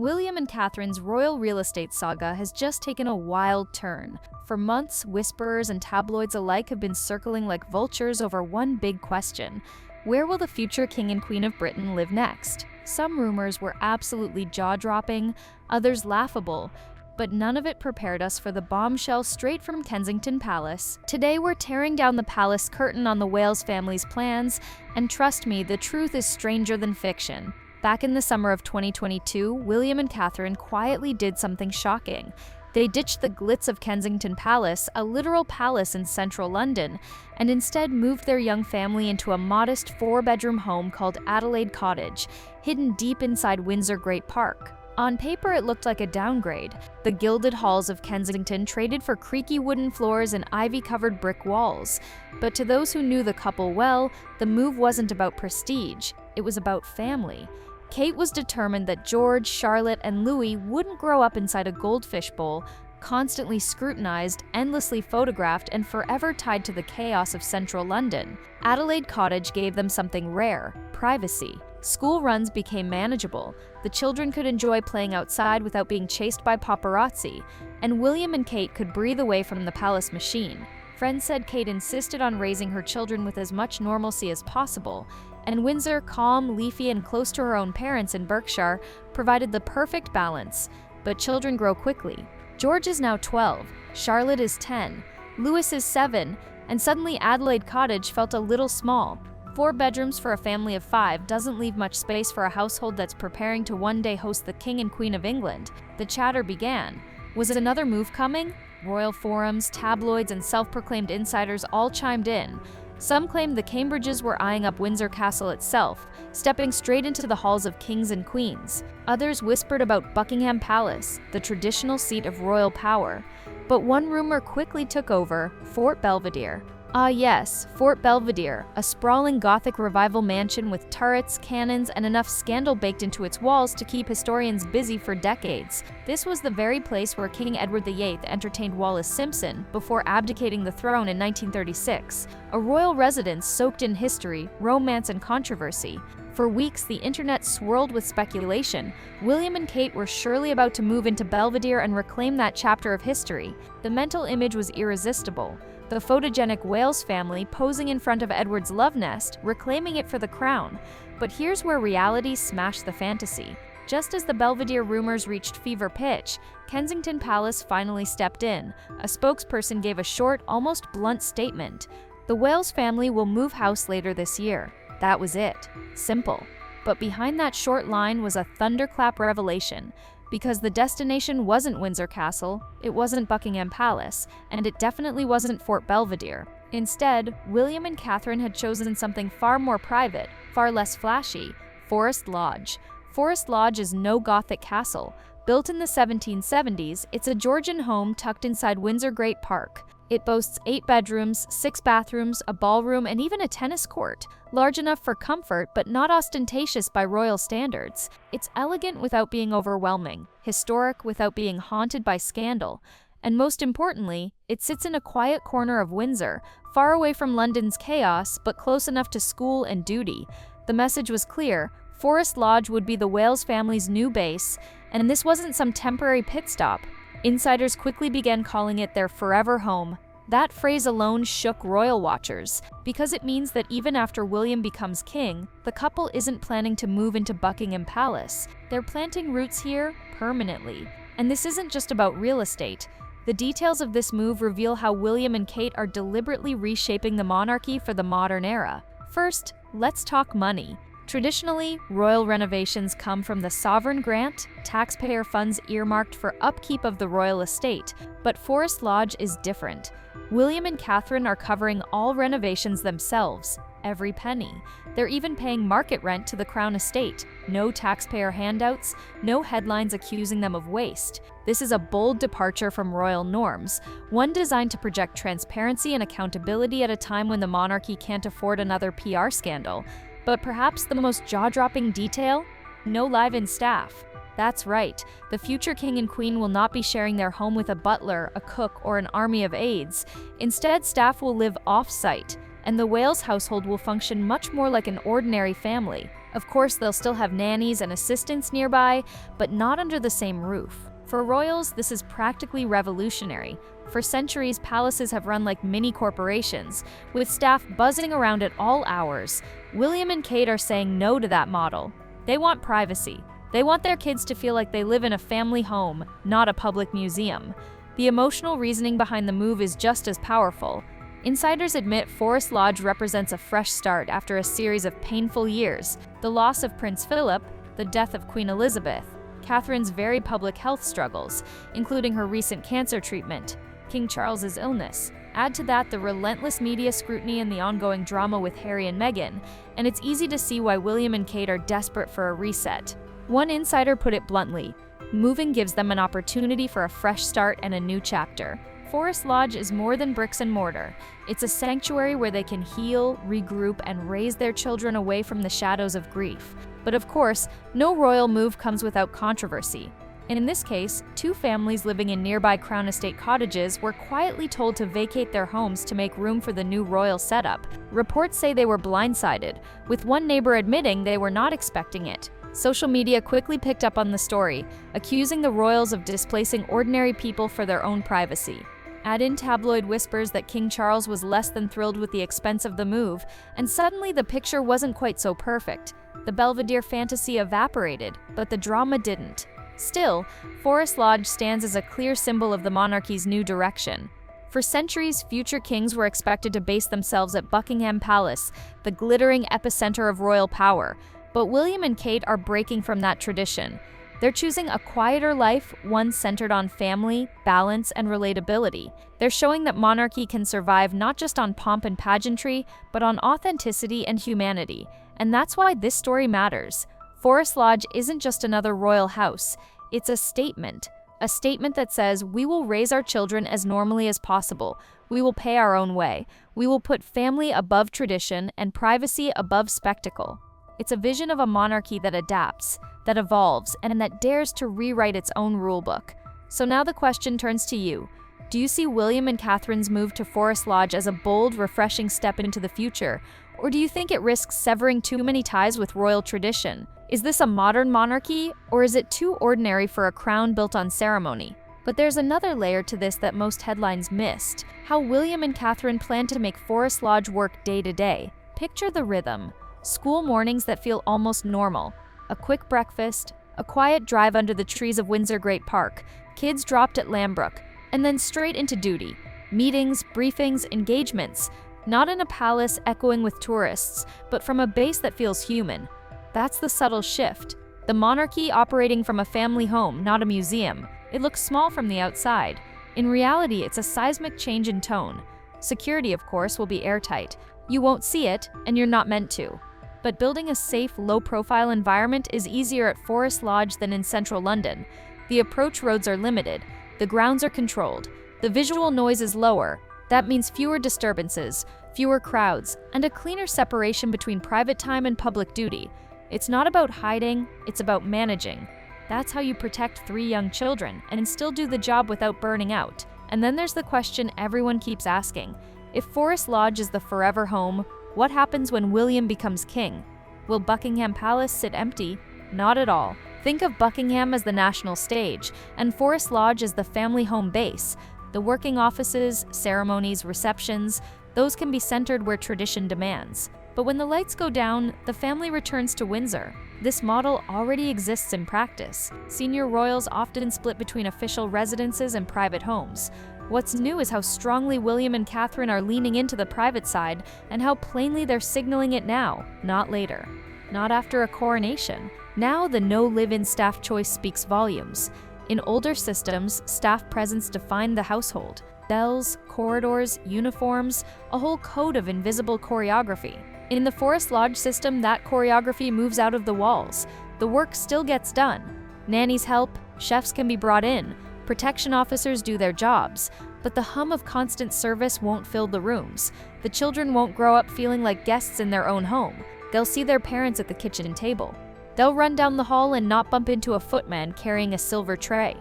William and Catherine's royal real estate saga has just taken a wild turn. For months, whisperers and tabloids alike have been circling like vultures over one big question: where will the future King and Queen of Britain live next? Some rumors were absolutely jaw-dropping, others laughable, but none of it prepared us for the bombshell straight from Kensington Palace. Today we're tearing down the palace curtain on the Wales family's plans, and trust me, the truth is stranger than fiction. Back in the summer of 2022, William and Catherine quietly did something shocking. They ditched the glitz of Kensington Palace, a literal palace in central London, and instead moved their young family into a modest 4-bedroom home called Adelaide Cottage, hidden deep inside Windsor Great Park. On paper, it looked like a downgrade. The gilded halls of Kensington traded for creaky wooden floors and ivy-covered brick walls. But to those who knew the couple well, the move wasn't about prestige, it was about family. Kate was determined that George, Charlotte, and Louis wouldn't grow up inside a goldfish bowl, constantly scrutinized, endlessly photographed, and forever tied to the chaos of central London. Adelaide Cottage gave them something rare: privacy. School runs became manageable, the children could enjoy playing outside without being chased by paparazzi, and William and Kate could breathe away from the palace machine. Friends said Kate insisted on raising her children with as much normalcy as possible, and Windsor, calm, leafy, and close to her own parents in Berkshire, provided the perfect balance. But children grow quickly. George is now 12, Charlotte is 10, Louis is 7, and suddenly Adelaide Cottage felt a little small. 4 bedrooms for a family of 5 doesn't leave much space for a household that's preparing to one day host the King and Queen of England. The chatter began. Was it another move coming? Royal forums, tabloids, and self-proclaimed insiders all chimed in. Some claimed the Cambridges were eyeing up Windsor Castle itself, stepping straight into the halls of kings and queens. Others whispered about Buckingham Palace, the traditional seat of royal power. But one rumor quickly took over: Fort Belvedere. Ah yes, Fort Belvedere, a sprawling Gothic revival mansion with turrets, cannons, and enough scandal baked into its walls to keep historians busy for decades. This was the very place where King Edward VIII entertained Wallis Simpson before abdicating the throne in 1936, a royal residence soaked in history, romance, and controversy. For weeks, the internet swirled with speculation. William and Kate were surely about to move into Belvedere and reclaim that chapter of history. The mental image was irresistible: the photogenic Wales family posing in front of Edward's love nest, reclaiming it for the crown. But here's where reality smashed the fantasy. Just as the Belvedere rumors reached fever pitch, Kensington Palace finally stepped in. A spokesperson gave a short, almost blunt statement: the Wales family will move house later this year. That was it. Simple. But behind that short line was a thunderclap revelation. Because the destination wasn't Windsor Castle, it wasn't Buckingham Palace, and it definitely wasn't Fort Belvedere. Instead, William and Catherine had chosen something far more private, far less flashy: Forest Lodge. Forest Lodge is no Gothic castle. Built in the 1770s, it's a Georgian home tucked inside Windsor Great Park. It boasts 8 bedrooms, 6 bathrooms, a ballroom, and even a tennis court. Large enough for comfort, but not ostentatious by royal standards. It's elegant without being overwhelming, historic without being haunted by scandal. And most importantly, it sits in a quiet corner of Windsor, far away from London's chaos, but close enough to school and duty. The message was clear: Forest Lodge would be the Wales family's new base, and this wasn't some temporary pit stop. Insiders quickly began calling it their forever home. That phrase alone shook royal watchers, because it means that even after William becomes king, the couple isn't planning to move into Buckingham Palace. They're planting roots here permanently. And this isn't just about real estate. The details of this move reveal how William and Kate are deliberately reshaping the monarchy for the modern era. First, let's talk money. Traditionally, royal renovations come from the sovereign grant, taxpayer funds earmarked for upkeep of the royal estate, but Forest Lodge is different. William and Catherine are covering all renovations themselves, every penny. They're even paying market rent to the Crown estate. No taxpayer handouts, no headlines accusing them of waste. This is a bold departure from royal norms, one designed to project transparency and accountability at a time when the monarchy can't afford another PR scandal. But perhaps the most jaw-dropping detail? No live-in staff. That's right, the future king and queen will not be sharing their home with a butler, a cook, or an army of aides. Instead, staff will live off-site, and the Wales household will function much more like an ordinary family. Of course, they'll still have nannies and assistants nearby, but not under the same roof. For royals, this is practically revolutionary. For centuries, palaces have run like mini corporations, with staff buzzing around at all hours. William and Kate are saying no to that model. They want privacy. They want their kids to feel like they live in a family home, not a public museum. The emotional reasoning behind the move is just as powerful. Insiders admit Forest Lodge represents a fresh start after a series of painful years: the loss of Prince Philip, the death of Queen Elizabeth, Catherine's very public health struggles, including her recent cancer treatment, King Charles's illness. Add to that the relentless media scrutiny and the ongoing drama with Harry and Meghan, and it's easy to see why William and Kate are desperate for a reset. One insider put it bluntly: moving gives them an opportunity for a fresh start and a new chapter. Forest Lodge is more than bricks and mortar. It's a sanctuary where they can heal, regroup, and raise their children away from the shadows of grief. But of course, no royal move comes without controversy. And in this case, two families living in nearby Crown Estate cottages were quietly told to vacate their homes to make room for the new royal setup. Reports say they were blindsided, with one neighbor admitting they were not expecting it. Social media quickly picked up on the story, accusing the royals of displacing ordinary people for their own privacy. Add in tabloid whispers that King Charles was less than thrilled with the expense of the move, and suddenly the picture wasn't quite so perfect. The Belvedere fantasy evaporated, but the drama didn't. Still, Forest Lodge stands as a clear symbol of the monarchy's new direction. For centuries, future kings were expected to base themselves at Buckingham Palace, the glittering epicenter of royal power. But William and Kate are breaking from that tradition. They're choosing a quieter life, one centered on family, balance, and relatability. They're showing that monarchy can survive not just on pomp and pageantry, but on authenticity and humanity. And that's why this story matters. Forest Lodge isn't just another royal house. It's a statement that says we will raise our children as normally as possible. We will pay our own way. We will put family above tradition and privacy above spectacle. It's a vision of a monarchy that adapts, that evolves, and that dares to rewrite its own rulebook. So now the question turns to you. Do you see William and Catherine's move to Forest Lodge as a bold, refreshing step into the future? Or do you think it risks severing too many ties with royal tradition? Is this a modern monarchy, or is it too ordinary for a crown built on ceremony? But there's another layer to this that most headlines missed: how William and Catherine plan to make Forest Lodge work day to day. Picture the rhythm. School mornings that feel almost normal. A quick breakfast, a quiet drive under the trees of Windsor Great Park, kids dropped at Lambrook, and then straight into duty. Meetings, briefings, engagements. Not in a palace echoing with tourists, but from a base that feels human. That's the subtle shift. The monarchy operating from a family home, not a museum. It looks small from the outside. In reality, it's a seismic change in tone. Security, of course, will be airtight. You won't see it, and you're not meant to. But building a safe, low-profile environment is easier at Forest Lodge than in central London. The approach roads are limited. The grounds are controlled. The visual noise is lower. That means fewer disturbances, fewer crowds, and a cleaner separation between private time and public duty. It's not about hiding, it's about managing. That's how you protect 3 young children and still do the job without burning out. And then there's the question everyone keeps asking. If Forest Lodge is the forever home, what happens when William becomes king? Will Buckingham Palace sit empty? Not at all. Think of Buckingham as the national stage, and Forest Lodge as the family home base. The working offices, ceremonies, receptions, those can be centered where tradition demands. But when the lights go down, the family returns to Windsor. This model already exists in practice. Senior royals often split between official residences and private homes. What's new is how strongly William and Catherine are leaning into the private side and how plainly they're signaling it now, not later. Not after a coronation. Now the no live-in staff choice speaks volumes. In older systems, staff presence defined the household. Bells, corridors, uniforms, a whole code of invisible choreography. In the Forest Lodge system, that choreography moves out of the walls. The work still gets done. Nannies help, chefs can be brought in, protection officers do their jobs, but the hum of constant service won't fill the rooms. The children won't grow up feeling like guests in their own home. They'll see their parents at the kitchen table. They'll run down the hall and not bump into a footman carrying a silver tray.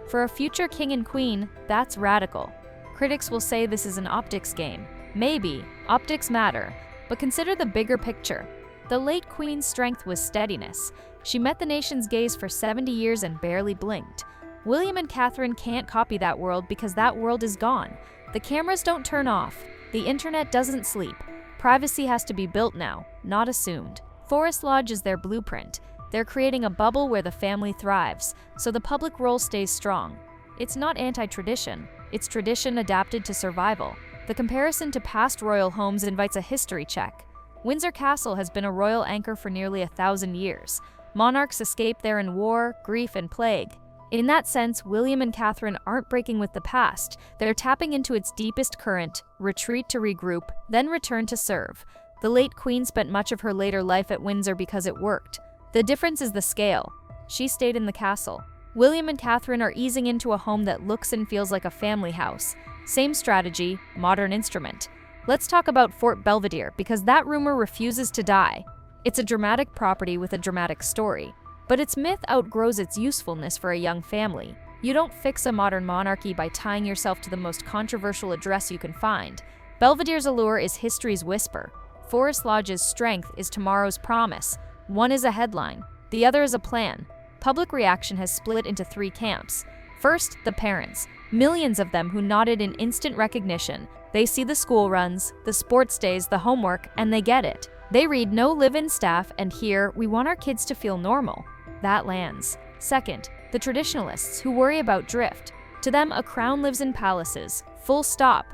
For a future king and queen, that's radical. Critics will say this is an optics game. Maybe, optics matter, but consider the bigger picture. The late Queen's strength was steadiness. She met the nation's gaze for 70 years and barely blinked. William and Catherine can't copy that world because that world is gone. The cameras don't turn off. The internet doesn't sleep. Privacy has to be built now, not assumed. Forest Lodge is their blueprint. They're creating a bubble where the family thrives, so the public role stays strong. It's not anti-tradition. It's tradition adapted to survival. The comparison to past royal homes invites a history check. Windsor Castle has been a royal anchor for nearly 1,000 years. Monarchs escape there in war, grief, and plague. In that sense, William and Catherine aren't breaking with the past. They're tapping into its deepest current, retreat to regroup, then return to serve. The late Queen spent much of her later life at Windsor because it worked. The difference is the scale. She stayed in the castle. William and Catherine are easing into a home that looks and feels like a family house. Same strategy, modern instrument. Let's talk about Fort Belvedere because that rumor refuses to die. It's a dramatic property with a dramatic story. But its myth outgrows its usefulness for a young family. You don't fix a modern monarchy by tying yourself to the most controversial address you can find. Belvedere's allure is history's whisper. Forest Lodge's strength is tomorrow's promise. One is a headline, the other is a plan. Public reaction has split into 3 camps. First, the parents. Millions of them who nodded in instant recognition. They see the school runs, the sports days, the homework, and they get it. They read no live-in staff and hear, "We want our kids to feel normal." That lands. Second, the traditionalists who worry about drift. To them, a crown lives in palaces. Full stop.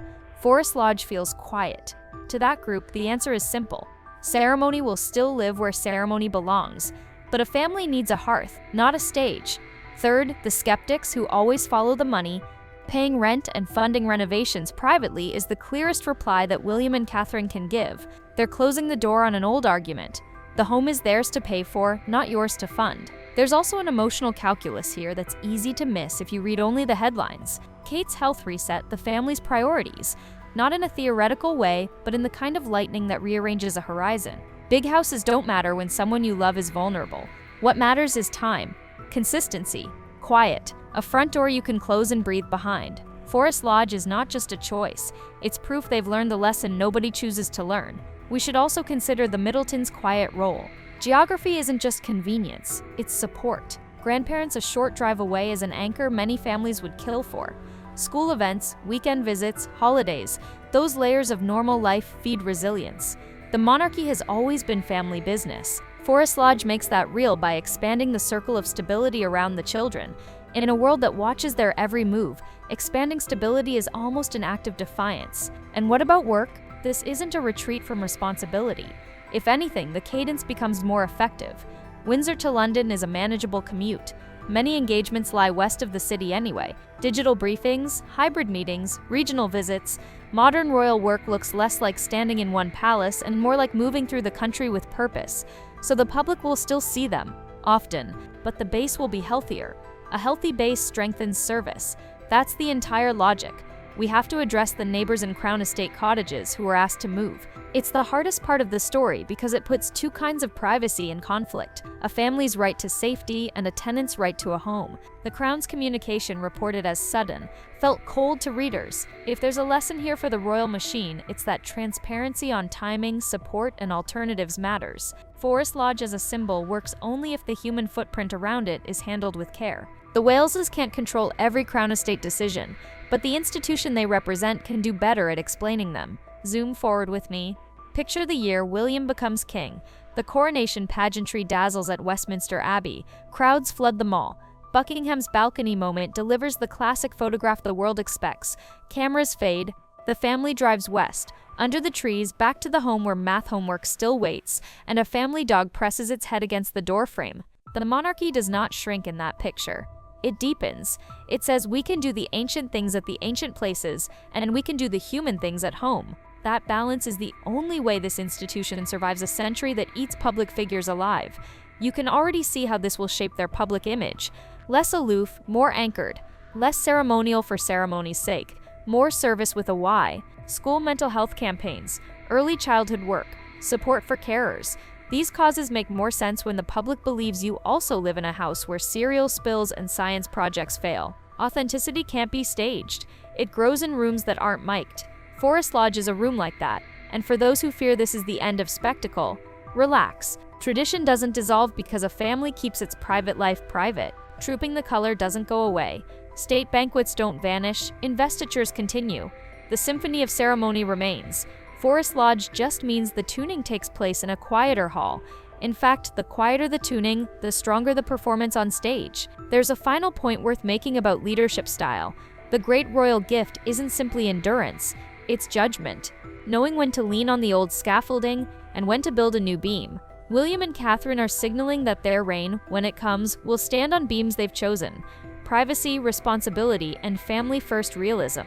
Forest Lodge feels quiet. To that group, the answer is simple. Ceremony will still live where ceremony belongs. But a family needs a hearth, not a stage. Third, the skeptics who always follow the money. Paying rent and funding renovations privately is the clearest reply that William and Catherine can give. They're closing the door on an old argument. The home is theirs to pay for, not yours to fund. There's also an emotional calculus here that's easy to miss if you read only the headlines. Kate's health reset the family's priorities, not in a theoretical way, but in the kind of lightning that rearranges a horizon. Big houses don't matter when someone you love is vulnerable. What matters is time, consistency, quiet, a front door you can close and breathe behind. Forest Lodge is not just a choice, it's proof they've learned the lesson nobody chooses to learn. We should also consider the Middletons' quiet role. Geography isn't just convenience, it's support. Grandparents a short drive away is an anchor many families would kill for. School events, weekend visits, holidays, those layers of normal life feed resilience. The monarchy has always been family business. Forest Lodge makes that real by expanding the circle of stability around the children. In a world that watches their every move, expanding stability is almost an act of defiance. And what about work? This isn't a retreat from responsibility. If anything, the cadence becomes more effective. Windsor to London is a manageable commute. Many engagements lie west of the city anyway. Digital briefings, hybrid meetings, regional visits. Modern royal work looks less like standing in one palace and more like moving through the country with purpose. So the public will still see them, often, but the base will be healthier. A healthy base strengthens service. That's the entire logic. We have to address the neighbors in Crown Estate cottages who are asked to move. It's the hardest part of the story because it puts 2 kinds of privacy in conflict, a family's right to safety and a tenant's right to a home. The Crown's communication, reported as sudden, felt cold to readers. If there's a lesson here for the royal machine, it's that transparency on timing, support, and alternatives matters. Forest Lodge as a symbol works only if the human footprint around it is handled with care. The Waleses can't control every Crown Estate decision, but the institution they represent can do better at explaining them. Zoom forward with me. Picture the year William becomes king. The coronation pageantry dazzles at Westminster Abbey. Crowds flood the mall. Buckingham's balcony moment delivers the classic photograph the world expects. Cameras fade. The family drives west. Under the trees, back to the home where math homework still waits, and a family dog presses its head against the doorframe. The monarchy does not shrink in that picture. It deepens. It says we can do the ancient things at the ancient places, and we can do the human things at home. That balance is the only way this institution survives a century that eats public figures alive. You can already see how this will shape their public image. Less aloof, more anchored. Less ceremonial for ceremony's sake. More service with a why. School mental health campaigns. Early childhood work. Support for carers. These causes make more sense when the public believes you also live in a house where cereal spills and science projects fail. Authenticity can't be staged. It grows in rooms that aren't mic'd. Forest Lodge is a room like that, and for those who fear this is the end of spectacle, Relax. Tradition doesn't dissolve because a family keeps its private life private. Trooping the color doesn't go away. State banquets don't vanish. Investitures continue. The symphony of ceremony remains. Forest Lodge just means the tuning takes place in a quieter hall. In fact, the quieter the tuning, the stronger the performance on stage. There's a final point worth making about leadership style. The great royal gift isn't simply endurance, it's judgment. Knowing when to lean on the old scaffolding and when to build a new beam. William and Catherine are signaling that their reign, when it comes, will stand on beams they've chosen. Privacy, responsibility, and family-first realism.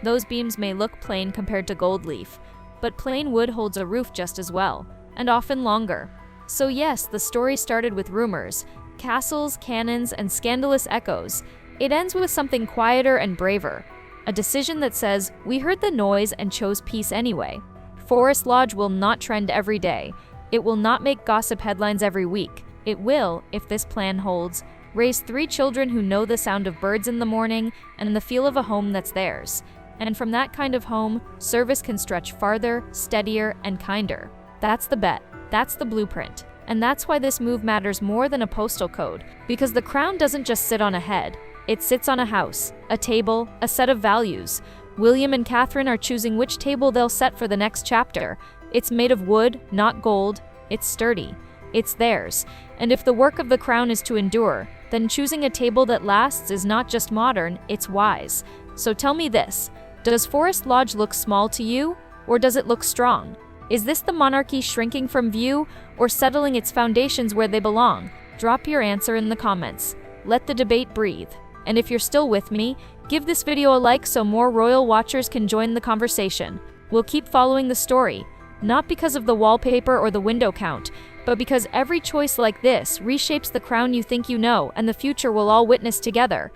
Those beams may look plain compared to gold leaf, but plain wood holds a roof just as well, and often longer. So yes, the story started with rumors, castles, cannons, and scandalous echoes. It ends with something quieter and braver. A decision that says, we heard the noise and chose peace anyway. Forest Lodge will not trend every day. It will not make gossip headlines every week. It will, if this plan holds, raise 3 children who know the sound of birds in the morning and the feel of a home that's theirs. And from that kind of home, service can stretch farther, steadier, and kinder. That's the bet. That's the blueprint. And that's why this move matters more than a postal code. Because the crown doesn't just sit on a head. It sits on a house, a table, a set of values. William and Catherine are choosing which table they'll set for the next chapter. It's made of wood, not gold. It's sturdy. It's theirs. And if the work of the crown is to endure, then choosing a table that lasts is not just modern, it's wise. So tell me this, does Forest Lodge look small to you, or does it look strong? Is this the monarchy shrinking from view, or settling its foundations where they belong? Drop your answer in the comments. Let the debate breathe. And if you're still with me, give this video a like so more royal watchers can join the conversation. We'll keep following the story. Not because of the wallpaper or the window count, but because every choice like this reshapes the crown you think you know and the future we'll all witness together.